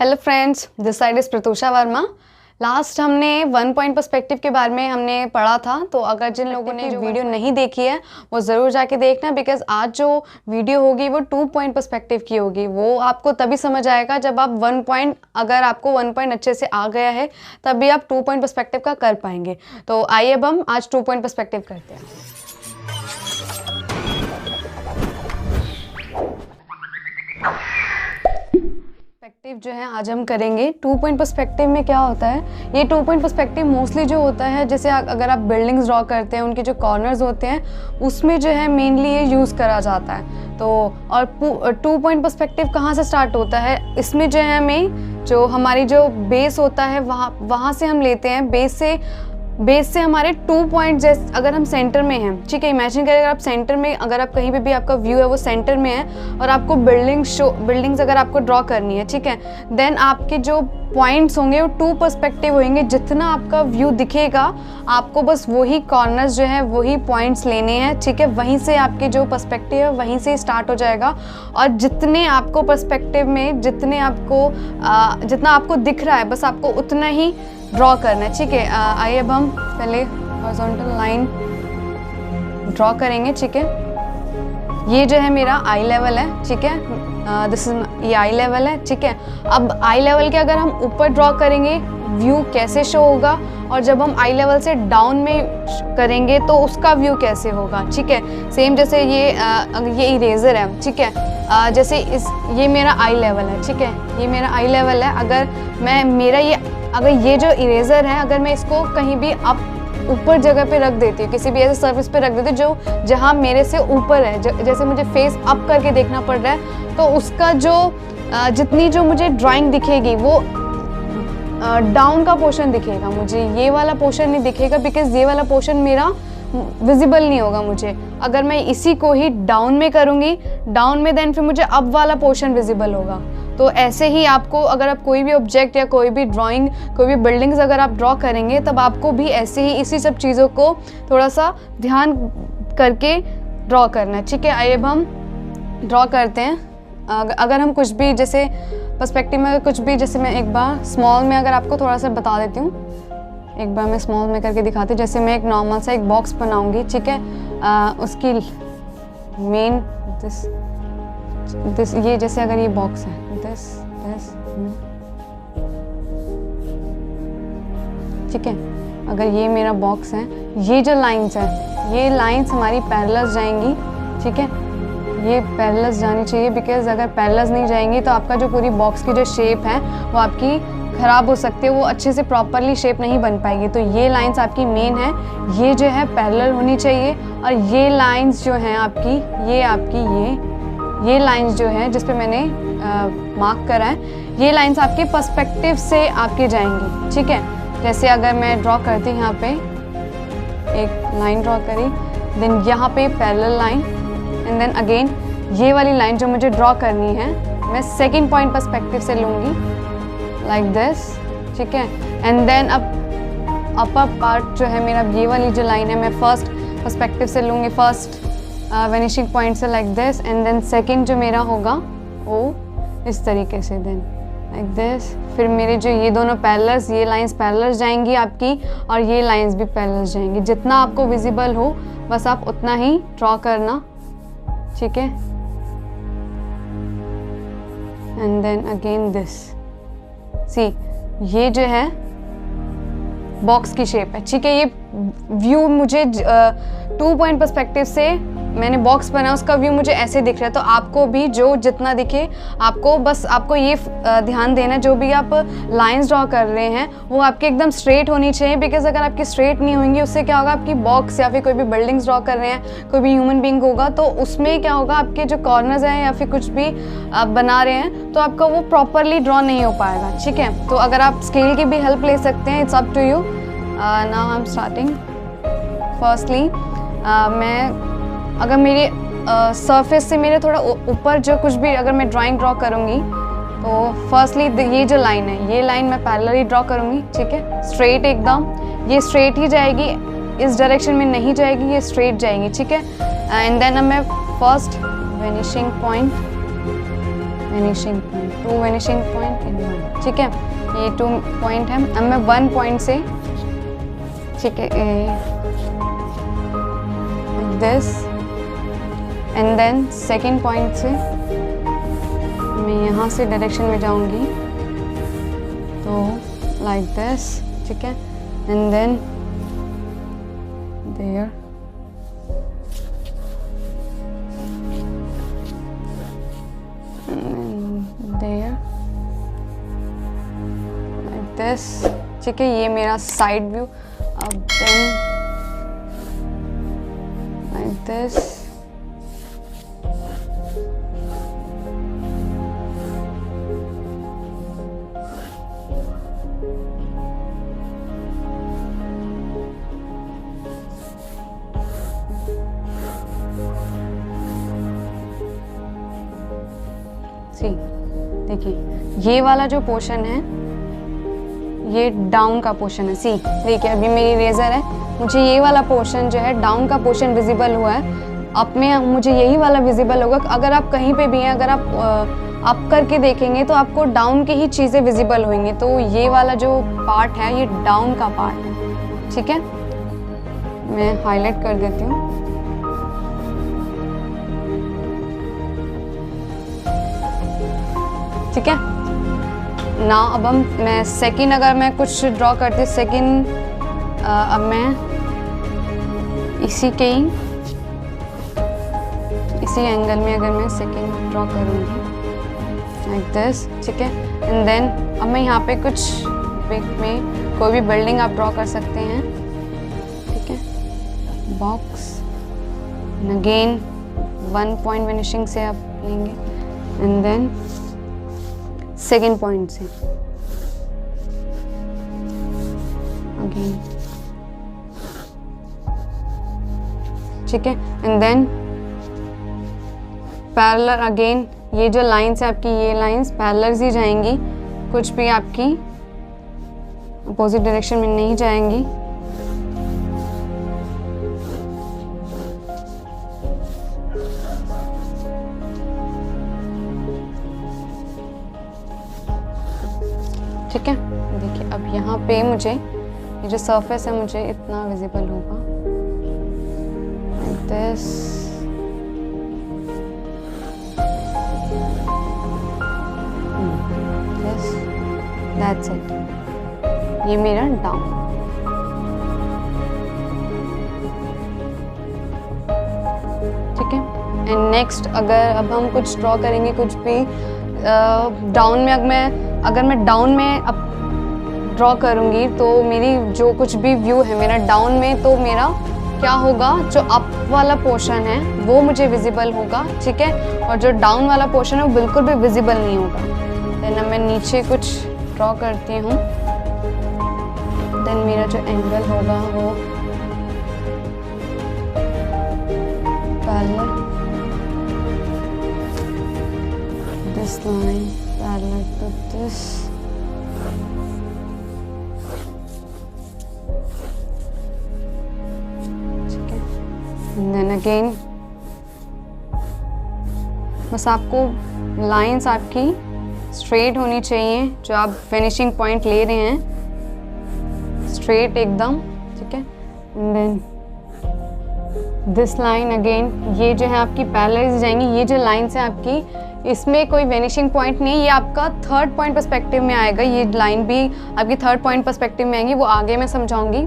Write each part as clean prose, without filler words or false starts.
Hello friends, this side is Pratusha Varma. Last हमने 1 point perspective के बारे में हमने पढ़ा था, तो अगर जिन लोगों ने जो वीडियो नहीं देखी है वो ज़रूर जाके देखना, बिकॉज आज जो वीडियो होगी वो 2 पॉइंट पर्सपेक्टिव की होगी। वो आपको तभी समझ आएगा जब आप 1 पॉइंट, अगर आपको 1 पॉइंट अच्छे से आ गया है तभी आप 2 पॉइंट पर्सपेक्टिव का कर पाएंगे। तो आइए अब हम आज 2 पॉइंट पर्सपेक्टिव करते हैं। पर्सपेक्टिव जो है आज हम करेंगे 2 पॉइंट पर्सपेक्टिव में क्या होता है। ये 2 पॉइंट पर्सपेक्टिव मोस्टली जो होता है, जैसे अगर आप बिल्डिंग्स ड्रॉ करते हैं, उनके जो कॉर्नर्स होते हैं उसमें जो है मेनली ये यूज़ करा जाता है। तो और 2 पॉइंट पर्सपेक्टिव कहाँ से स्टार्ट होता है, इसमें जो है हमें जो हमारी जो बेस होता है वहाँ से हम लेते हैं। बेस से हमारे 2 पॉइंट, जैसे अगर हम सेंटर में हैं, ठीक है, इमेजिन करें अगर आप सेंटर में, अगर आप कहीं पे भी आपका व्यू है वो सेंटर में है और आपको बिल्डिंग्स अगर आपको ड्रॉ करनी है, ठीक है, देन आपके जो पॉइंट्स होंगे वो 2 पर्सपेक्टिव होंगे। जितना आपका व्यू दिखेगा आपको बस वही कॉर्नर्स जो है वही पॉइंट्स लेने हैं, ठीक है। वहीं से आपके जो पर्सपेक्टिव है वहीं से स्टार्ट हो जाएगा और जितने आपको पर्सपेक्टिव में जितना आपको दिख रहा है बस आपको उतना ही ड्रॉ करना है, ठीक है। आइए अब हम पहले हॉरिजॉन्टल लाइन ड्रॉ करेंगे, ठीक है। ये जो है मेरा आई लेवल है, ठीक है, ये आई लेवल है, ठीक है। अब आई लेवल के अगर हम ऊपर ड्रॉ करेंगे व्यू कैसे शो होगा, और जब हम आई लेवल से डाउन में करेंगे तो उसका व्यू कैसे होगा, ठीक है। सेम जैसे ये इरेजर है, ठीक है, जैसे ये मेरा आई लेवल है, ठीक है, ये मेरा आई लेवल है। अगर ये जो इरेजर है, अगर मैं इसको कहीं भी ऊपर जगह पे रख देती हूँ, किसी भी ऐसे सर्फेस पे रख देती हूँ जहाँ मेरे से ऊपर है, जैसे मुझे फेस अप करके देखना पड़ रहा है, तो उसका जितनी जो मुझे ड्राइंग दिखेगी वो डाउन का पोर्शन दिखेगा, मुझे ये वाला पोर्शन नहीं दिखेगा, बिकॉज ये वाला पोर्शन मेरा विजिबल नहीं होगा मुझे। अगर मैं इसी को ही डाउन में करूँगी, डाउन में देन फिर मुझे अप वाला पोर्शन विजिबल होगा। तो ऐसे ही आपको, अगर आप कोई भी ऑब्जेक्ट या कोई भी ड्राइंग, कोई भी बिल्डिंग्स अगर आप ड्रॉ करेंगे, तब आपको भी ऐसे ही इसी सब चीज़ों को थोड़ा सा ध्यान करके ड्रॉ करना है, ठीक है। आइए अब हम ड्रॉ करते हैं। अगर हम कुछ भी, जैसे पर्सपेक्टिव में कुछ भी, जैसे मैं एक बार स्मॉल में अगर आपको थोड़ा सा बता देती हूँ, एक बार मैं स्मॉल में करके दिखाती हूँ। जैसे मैं एक नॉर्मल सा एक बॉक्स बनाऊँगी, ठीक है, उसकी मेन दिस ये, जैसे अगर ये बॉक्स है, दिस ठीक है, अगर ये मेरा बॉक्स है, ये जो लाइंस है, ये लाइंस हमारी पैरेलल जाएंगी, ठीक है, ये पैरेलल जानी चाहिए, बिकॉज अगर पैरेलल नहीं जाएंगी तो आपका जो पूरी बॉक्स की जो शेप है वो आपकी ख़राब हो सकती है, वो अच्छे से प्रॉपरली शेप नहीं बन पाएगी। तो ये लाइंस आपकी मेन है, ये जो है पैरेलल होनी चाहिए, और ये लाइंस जो हैं आपकी, ये लाइंस जो है जिस पे मैंने मार्क करा है, ये लाइंस आपके पर्सपेक्टिव से आपके जाएंगी, ठीक है। जैसे अगर मैं ड्रॉ करती हूँ, यहाँ पे एक लाइन ड्रॉ करी, देन यहाँ पे parallel line, and then again ये वाली लाइन जो मुझे ड्रॉ करनी है मैं सेकंड पॉइंट पर्सपेक्टिव से लूँगी, लाइक दिस, ठीक है। एंड देन अब अपर पार्ट जो है मेरा, ये वाली जो लाइन है, मैं फर्स्ट पर्सपेक्टिव से लूँगी, फर्स्ट वेनिशिंग पॉइंट से, like this, and then second जो मेरा होगा वो इस तरीके से, देन लाइक दिस। फिर मेरे जो ये दोनों पैरेलल्स, ये लाइंस पैरेलल जाएंगी आपकी, और ये लाइंस भी पैरेलल जाएंगी। जितना आपको विजिबल हो बस आप उतना ही ड्रॉ करना, ठीक है। एंड देन अगेन दिस, सी ये जो है बॉक्स की शेप है, ठीक है। ये व्यू मुझे 2 पॉइंट पर्सपेक्टिव से मैंने बॉक्स बना, उसका व्यू मुझे ऐसे दिख रहा है। तो आपको भी जो जितना दिखे, आपको ये ध्यान देना, जो भी आप लाइंस ड्रॉ कर रहे हैं वो आपके एकदम स्ट्रेट होनी चाहिए, बिकॉज अगर आपकी स्ट्रेट नहीं होंगी उससे क्या होगा, आपकी बॉक्स या फिर कोई भी बिल्डिंग्स ड्रॉ कर रहे हैं, कोई भी ह्यूमन बीइंग होगा, तो उसमें क्या होगा, आपके जो कॉर्नर्स हैं या फिर कुछ भी आप बना रहे हैं तो आपका वो प्रॉपरली ड्रॉ नहीं हो पाएगा, ठीक है। तो अगर आप स्केल की भी हेल्प ले सकते हैं, it's up to you. Now I am starting. Firstly अगर मेरे सरफेस से मेरे थोड़ा ऊपर जो कुछ भी अगर मैं ड्राइंग ड्रॉ करूँगी, तो फर्स्टली ये जो लाइन है, ये लाइन मैं पैरेलल ही ड्रॉ करूँगी, ठीक है, स्ट्रेट एकदम, ये स्ट्रेट ही जाएगी, इस डायरेक्शन में नहीं जाएगी, ये स्ट्रेट जाएगी, ठीक है। एंड देन मैं first vanishing point vanishing point, 2 vanishing point in 1, ठीक है। ये 2 पॉइंट है। अब मैं 1 पॉइंट से, ठीक है, this and then second point से मैं यहाँ से डायरेक्शन में जाऊँगी, तो लाइक दिस, ठीक है, and then there, there like this, ठीक है। ये मेरा साइड व्यू। अब देन लाइक दिस, देखिए ये वाला जो पोर्शन है ये डाउन का पोर्शन है। सी देखिए अभी मेरी रेजर है, मुझे ये वाला पोर्शन जो है डाउन का पोर्शन विजिबल हुआ है। अब में मुझे यही वाला विजिबल होगा। अगर आप कहीं पे भी हैं, अगर आप अप करके देखेंगे तो आपको डाउन के ही चीज़ें विजिबल होंगी। तो ये वाला जो पार्ट है ये डाउन का पार्ट है, ठीक है। मैं हाईलाइट कर देती हूँ। ठीक है ना। अब मैं सेकंड, अगर मैं कुछ ड्रॉ करती हूँ सेकंड, अब मैं इसी एंगल में अगर मैं सेकंड ड्रॉ करूँगी लाइक दिस, ठीक है। एंड देन अब मैं यहाँ पे कुछ पिक में कोई भी बिल्डिंग आप ड्रॉ कर सकते हैं, ठीक है। बॉक्स अगेन 1 पॉइंट फिनिशिंग से आप लेंगे एंड देन सेकेंड पॉइंट से अगेन, ठीक है। एंड देन पैरेलल अगेन, ये जो लाइन्स है आपकी, ये लाइन्स पैरेलल ही जाएंगी, कुछ भी आपकी अपोजिट डायरेक्शन में नहीं जाएंगी। ठीक है। देखिए अब यहाँ पे मुझे ये जो सरफेस है मुझे इतना विजिबल होगा like this, yes, that's it। ये मेरा डाउन, ठीक है। एंड नेक्स्ट अगर अब हम कुछ ड्रॉ करेंगे, कुछ भी डाउन में, अगर मैं डाउन में अब ड्रॉ करूँगी तो मेरी जो कुछ भी व्यू है मेरा डाउन में, तो मेरा क्या होगा, जो अप वाला पोर्शन है वो मुझे विजिबल होगा, ठीक है। और जो डाउन वाला पोर्शन है वो बिल्कुल भी विजिबल नहीं होगा। देन अब मैं नीचे कुछ ड्रॉ करती हूँ, देन मेरा जो एंगल होगा वो parallel, this line parallel to this, ठीक है। देन अगेन बस आपको लाइंस आपकी स्ट्रेट होनी चाहिए, जो आप फिनिशिंग पॉइंट ले रहे हैं स्ट्रेट एकदम, ठीक है। And then this line again, ये जो है आपकी पैरेलल जाएंगी। ये जो लाइन्स है आपकी, इसमें कोई वेनिशिंग पॉइंट नहीं, ये आपका थर्ड पॉइंट पर्सपेक्टिव में आएगा। ये लाइन भी आपकी थर्ड पॉइंट पर्सपेक्टिव में आएंगी, वो आगे मैं समझाऊंगी,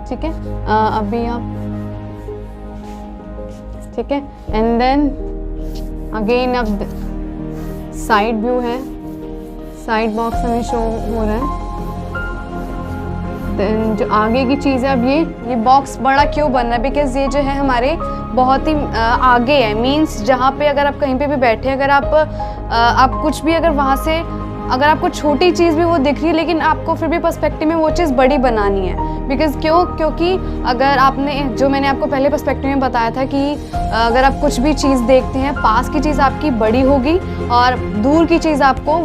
ठीक है। अभी आप, ठीक है। एंड देन अगेन अब साइड व्यू है, साइड बॉक्स हमें शो हो रहा है। देन जो आगे की चीज़ है, अब ये बॉक्स बड़ा क्यों बन रहा है, बिकॉज ये जो है हमारे बहुत ही आगे है। मीन्स जहाँ पे अगर आप कहीं पे भी बैठे, अगर आप कुछ भी, अगर वहाँ से अगर आपको छोटी चीज़ भी वो दिख रही है, लेकिन आपको फिर भी पर्सपेक्टिव में वो चीज़ बड़ी बनानी है। बिकॉज क्योंकि अगर आपने, जो मैंने आपको पहले पर्सपेक्टिव में बताया था कि अगर आप कुछ भी चीज़ देखते हैं, पास की चीज़ आपकी बड़ी होगी और दूर की चीज़ आपको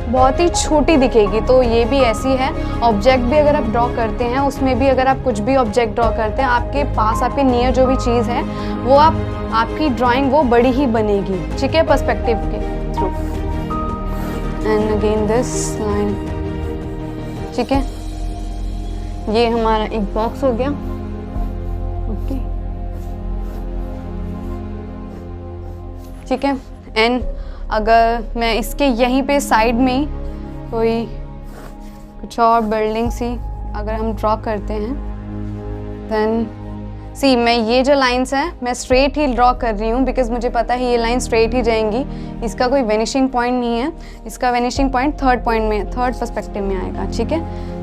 बहुत ही छोटी दिखेगी। तो ये भी ऐसी है। ऑब्जेक्ट भी अगर आप ड्रॉ करते हैं, उसमें भी अगर आप कुछ भी ऑब्जेक्ट ड्रॉ करते हैं, आपके पास, आपके नियर जो भी चीज़ है वो आपकी ड्राइंग वो बड़ी ही बनेगी, ठीक है, पर्सपेक्टिव के through. And again this line. ठीक है, ये हमारा एक बॉक्स हो गया। ओके, ठीक है। एंड अगर मैं इसके यहीं पे साइड में कोई कुछ और बिल्डिंग सी अगर हम ड्रॉ करते हैं, देन सी मैं ये जो लाइंस हैं मैं स्ट्रेट ही ड्रॉ कर रही हूँ, बिकॉज मुझे पता है ये लाइन स्ट्रेट ही जाएंगी, इसका कोई वेनिशिंग पॉइंट नहीं है। इसका वेनिशिंग पॉइंट थर्ड पर्सपेक्टिव में आएगा। ठीक है,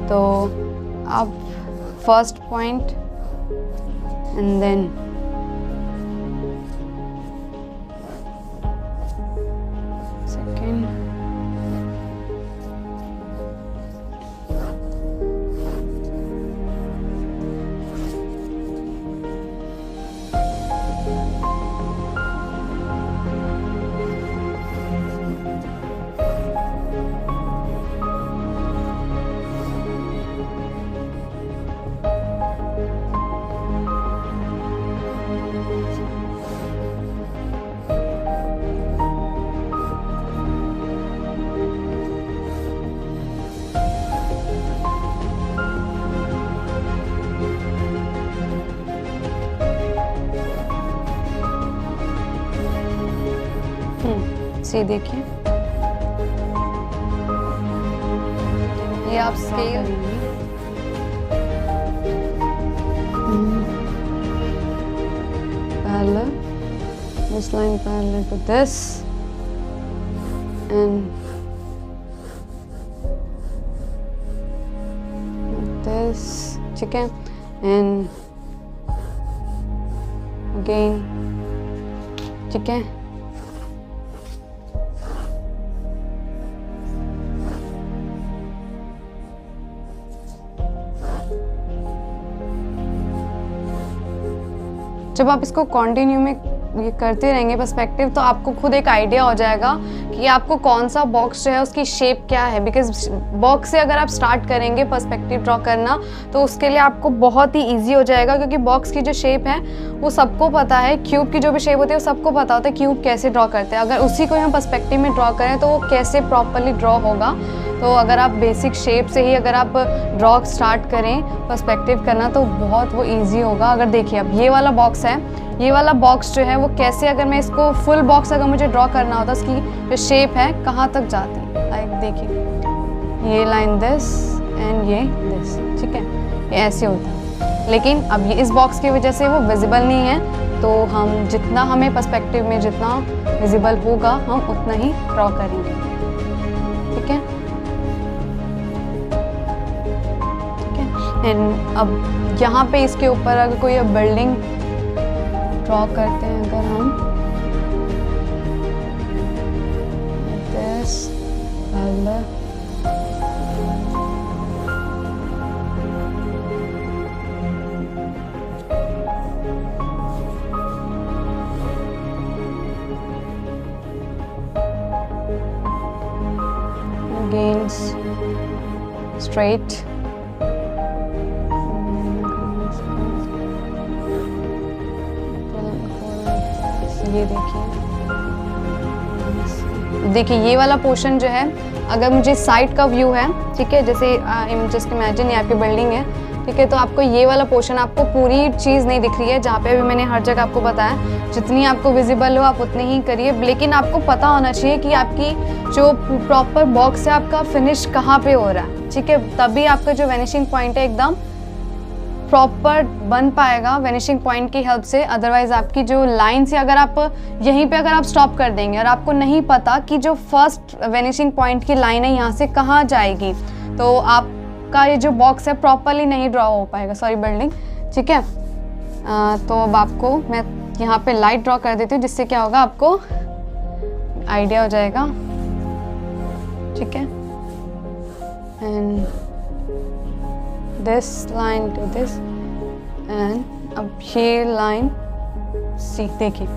तो अब first point and then second, see देखिए, ये आप scale parallel, this line parallel to this and this, ठीक है, and again, ठीक है, जब आप इसको कंटिन्यू में ये करते रहेंगे पर्सपेक्टिव, तो आपको खुद एक आइडिया हो जाएगा कि आपको कौन सा बॉक्स जो है उसकी शेप क्या है। बिकॉज बॉक्स से अगर आप स्टार्ट करेंगे पर्सपेक्टिव ड्रॉ करना, तो उसके लिए आपको बहुत ही इजी हो जाएगा, क्योंकि बॉक्स की जो शेप है वो सबको पता है। क्यूब की जो भी शेप होती है वो सबको पता होता है क्यूब कैसे ड्रॉ करते हैं। अगर उसी को हम पर्सपेक्टिव में ड्रॉ करें तो वो कैसे प्रॉपरली ड्रॉ होगा। तो अगर आप बेसिक शेप से ही अगर आप ड्रॉ स्टार्ट करें पर्सपेक्टिव करना, तो बहुत वो ईजी होगा। अगर देखिए अब ये वाला बॉक्स है, ये वाला बॉक्स जो है वो कैसे, अगर मैं इसको फुल बॉक्स अगर मुझे ड्रॉ करना होता, उसकी जो शेप है कहाँ तक जाती है, लाइक देखिए ये लाइन दिस एंड ये दिस, ठीक है, ये ऐसे होता है। लेकिन अब ये इस बॉक्स की वजह से वो विजिबल नहीं है, तो हम जितना हमें पर्सपेक्टिव में जितना विजिबल होगा हम उतना ही ड्रॉ करेंगे। ठीक है, एंड अब यहाँ पे इसके ऊपर अगर कोई अब बिल्डिंग ड्रॉ करते हैं, अगर हम दिस again straight, ये देखिए ये वाला पोर्शन जो है, अगर मुझे साइड का व्यू है, ठीक है, जैसे जस्ट इमेजिन ये आपकी बिल्डिंग है, ठीक है, तो आपको ये वाला पोर्शन, आपको पूरी चीज़ नहीं दिख रही है, जहाँ पे अभी मैंने हर जगह आपको बताया जितनी आपको विजिबल हो आप उतनी ही करिए। लेकिन आपको पता होना चाहिए कि आपकी जो प्रॉपर बॉक्स है आपका फिनिश कहाँ पे हो रहा है, ठीक है, तभी आपका जो वेनिशिंग पॉइंट है एकदम प्रॉपर बन पाएगा वेनिशिंग पॉइंट की हेल्प से। अदरवाइज आपकी जो लाइन से अगर आप यहीं पे अगर आप स्टॉप कर देंगे और आपको नहीं पता कि जो फर्स्ट वेनिशिंग पॉइंट की लाइन है यहाँ से कहाँ जाएगी, तो आपका ये जो बॉक्स है प्रॉपरली नहीं ड्रॉ हो पाएगा, सॉरी बिल्डिंग। ठीक है, तो अब आपको मैं यहाँ पे लाइट ड्रॉ कर देती हूँ, जिससे क्या होगा आपको आइडिया हो जाएगा। ठीक है, and this line to this and अब ये लाइन सी देखिए,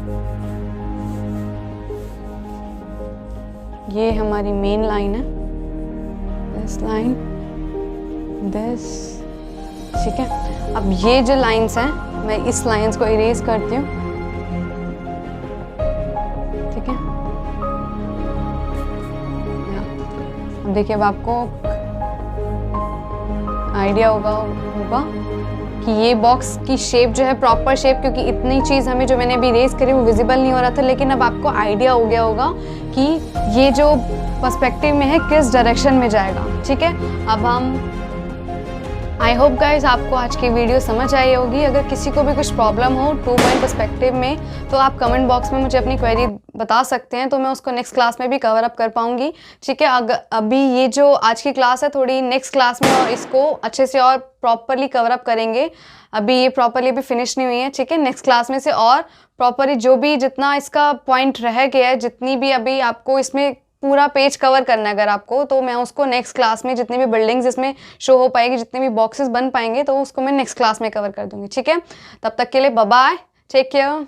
ये हमारी मेन लाइन है, this line this, ठीक है। अब ये जो लाइंस हैं मैं इस लाइंस को इरेज करती हूँ, ठीक है, देखिए अब आपको आइडिया होगा कि ये बॉक्स की शेप जो है प्रॉपर शेप, क्योंकि इतनी चीज़ हमें जो मैंने अभी रेज करी वो विजिबल नहीं हो रहा था, लेकिन अब आपको आइडिया हो गया होगा कि ये जो पर्सपेक्टिव में है किस डायरेक्शन में जाएगा। ठीक है, अब हम आई होप गाइज आपको आज की वीडियो समझ आई होगी। अगर किसी को भी कुछ प्रॉब्लम हो 2 पॉइंट पर्सपेक्टिव में तो आप कमेंट बॉक्स में मुझे अपनी क्वेरी बता सकते हैं, तो मैं उसको नेक्स्ट क्लास में भी कवर अप कर पाऊंगी। ठीक है, अभी ये जो आज की क्लास है थोड़ी नेक्स्ट क्लास में और इसको अच्छे से और प्रॉपरली कवर अप करेंगे। अभी ये प्रॉपरली भी फिनिश नहीं हुई है। ठीक है, नेक्स्ट क्लास में से और प्रॉपरली जो भी जितना इसका पॉइंट रह गया है, जितनी भी अभी आपको इसमें पूरा पेज कवर करना है अगर आपको, तो मैं उसको नेक्स्ट क्लास में जितनी भी बिल्डिंग्स इसमें शो हो पाएगी, जितने भी बॉक्सेस बन पाएंगे, तो उसको मैं नेक्स्ट क्लास में कवर कर दूंगी। ठीक है, तब तक के लिए बाय बाय, टेक केयर।